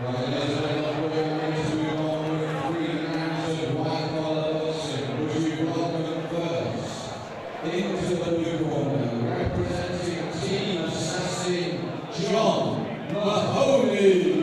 Right, ladies and gentlemen, we're going to move on with 3 rounds of white collar boxing. Would you welcome first into the blue corner, representing Team Assassin, John Mahoney.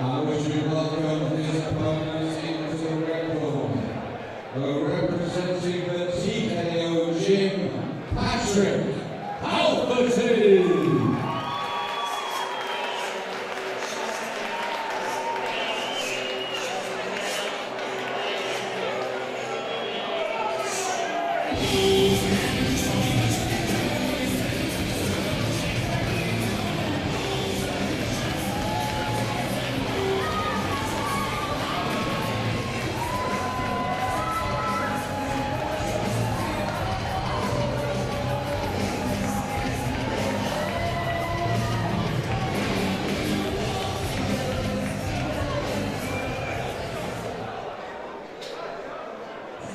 I wish to welcome his opponents into the red corner, representing the TKO gym, Patric, Halforty.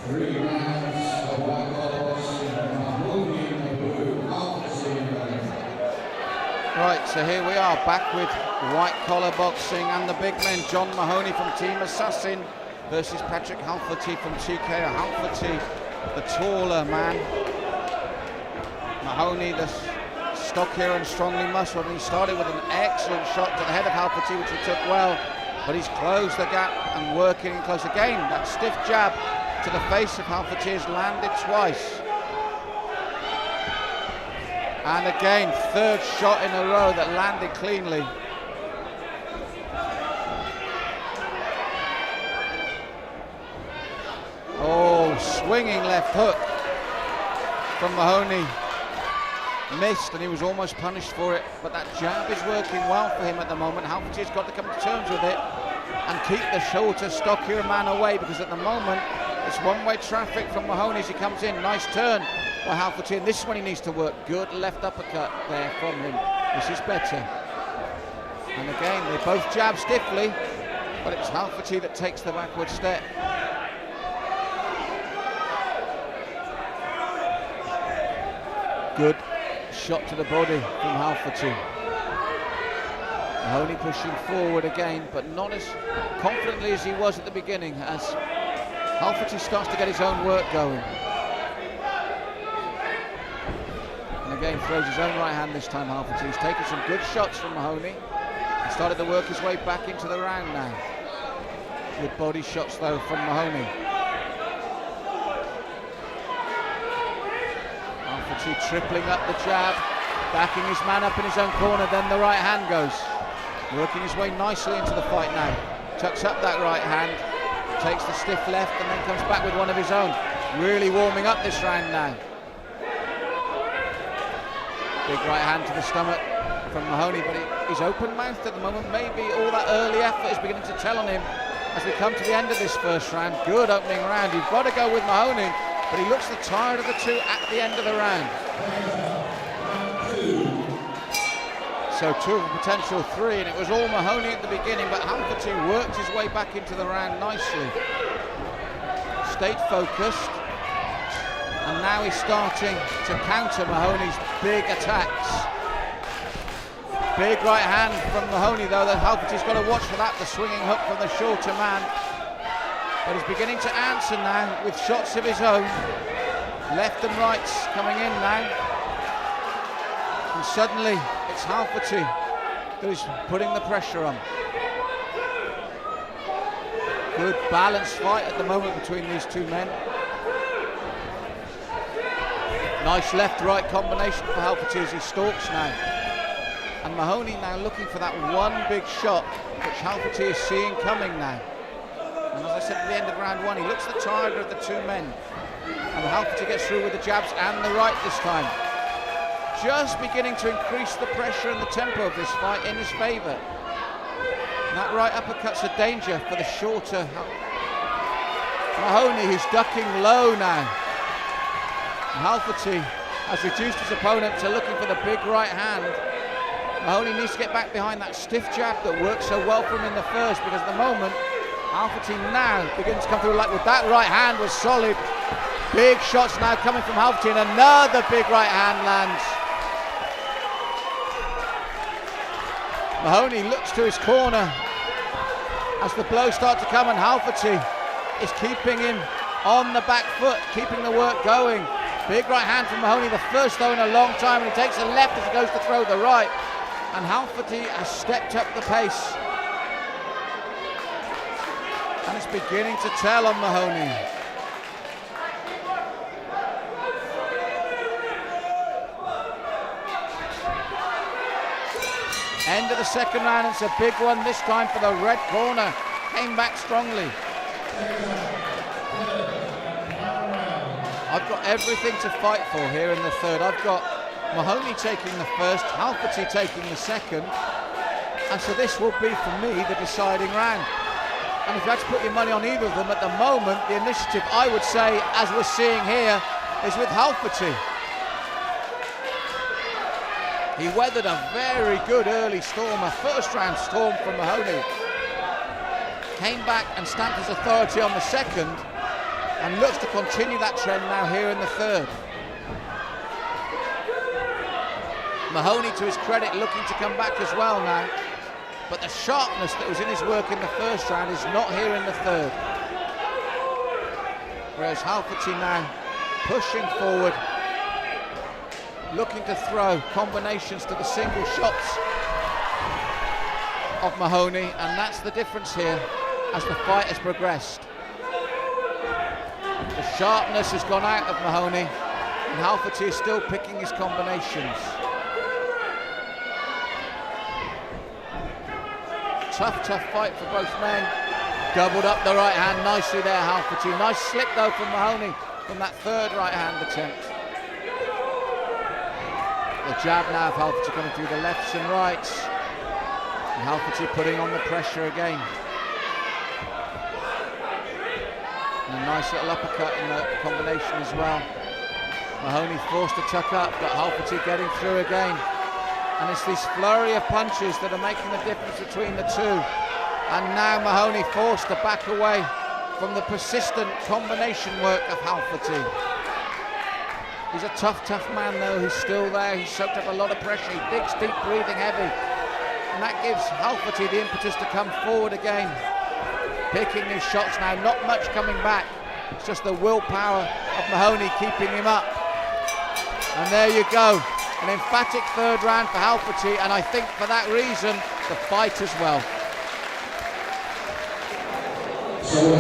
Three rounds of white collar boxing, Mahoney in the blue, Halforty in the red. Right, so here we are back with white collar boxing and the big men, John Mahoney from Team Assassin versus Patric Halforty from TKO. Halforty, the taller man. Mahoney, the stockier and strongly muscled, and he started with an excellent shot to the head of Halforty, which he took well, but he's closed the gap and working close again. That stiff jab to the face of Halforty has landed twice. And again, third shot in a row that landed cleanly. Oh, swinging left hook from Mahoney. Missed, and he was almost punished for it, but that jab is working well for him at the moment. Halforty's got to come to terms with it and keep the shorter, stockier man away, because at the moment it's one-way traffic from Mahoney as he comes in. Nice turn by Halforty, and this is when he needs to work. Good left uppercut there from him. This is better. And again, they both jab stiffly, but it's Halforty that takes the backward step. Good shot to the body from Halforty. Mahoney pushing forward again, but not as confidently as he was at the beginning, as Halforty starts to get his own work going. And again throws his own right hand this time, Halforty. He's taken some good shots from Mahoney. He started to work his way back into the round now. Good body shots though from Mahoney. Halforty tripling up the jab, backing his man up in his own corner, then the right hand goes. Working his way nicely into the fight now. Tucks up that right hand, takes the stiff left, and then comes back with one of his own. Really warming up this round now. Big right hand to the stomach from Mahoney, but he's open-mouthed at the moment. Maybe all that early effort is beginning to tell on him as we come to the end of this first round. Good opening round. You've got to go with Mahoney, but he looks the tired of the two at the end of the round. So 2 of a potential 3, and it was all Mahoney at the beginning, but Halforty worked his way back into the round nicely. Stayed focused, and now he's starting to counter Mahoney's big attacks. Big right hand from Mahoney though, that Halforty's got to watch for that, the swinging hook from the shorter man. But he's beginning to answer now with shots of his own. Left and rights coming in now. And suddenly it's Halforty that is putting the pressure on. Good balanced fight at the moment between these two men. Nice left-right combination for Halforty as he stalks now. And Mahoney now looking for that one big shot which Halforty is seeing coming now. And as I said at the end of round one, he looks the tireder of the two men. And Halforty gets through with the jabs and the right this time. Just beginning to increase the pressure and the tempo of this fight in his favour. That right uppercut's a danger for the shorter Mahoney, who's ducking low now. And Halforty has reduced his opponent to looking for the big right hand. Mahoney needs to get back behind that stiff jab that worked so well for him in the first, because at the moment, Halforty now begins to come through like with that right hand was solid. Big shots now coming from Halforty, and another big right hand lands. Mahoney looks to his corner as the blows start to come, and Halforty is keeping him on the back foot, keeping the work going. Big right hand from Mahoney, the first though in a long time, and he takes the left as he goes to throw the right. And Halforty has stepped up the pace. And it's beginning to tell on Mahoney. End of the second round, it's a big one this time for the red corner. Came back strongly. I've got everything to fight for here in the third. I've got Mahoney taking the first, Halforty taking the second. And so this will be, for me, the deciding round. And if you had to put your money on either of them at the moment, the initiative, I would say, as we're seeing here, is with Halforty. He weathered a very good early storm, a first round storm from Mahoney. Came back and stamped his authority on the second, and looks to continue that trend now here in the third. Mahoney, to his credit, looking to come back as well now, but the sharpness that was in his work in the first round is not here in the third. Whereas Halforty now pushing forward, looking to throw combinations to the single shots of Mahoney, and that's the difference here as the fight has progressed. The sharpness has gone out of Mahoney, and Halforty is still picking his combinations. Tough fight for both men. Doubled up the right hand nicely there, Halforty. Nice slip though from Mahoney from that third right hand attempt. The jab now of Halforty coming through the lefts and rights. And Halforty putting on the pressure again. And a nice little uppercut in the combination as well. Mahoney forced to tuck up, but Halforty getting through again. And it's this flurry of punches that are making the difference between the two. And now Mahoney forced to back away from the persistent combination work of Halforty. He's a tough man though, he's still there, he's soaked up a lot of pressure, he digs deep, breathing heavy. And that gives Halforty the impetus to come forward again. Picking his shots now, not much coming back. It's just the willpower of Mahoney keeping him up. And there you go, an emphatic third round for Halforty, and I think for that reason, the fight as well. So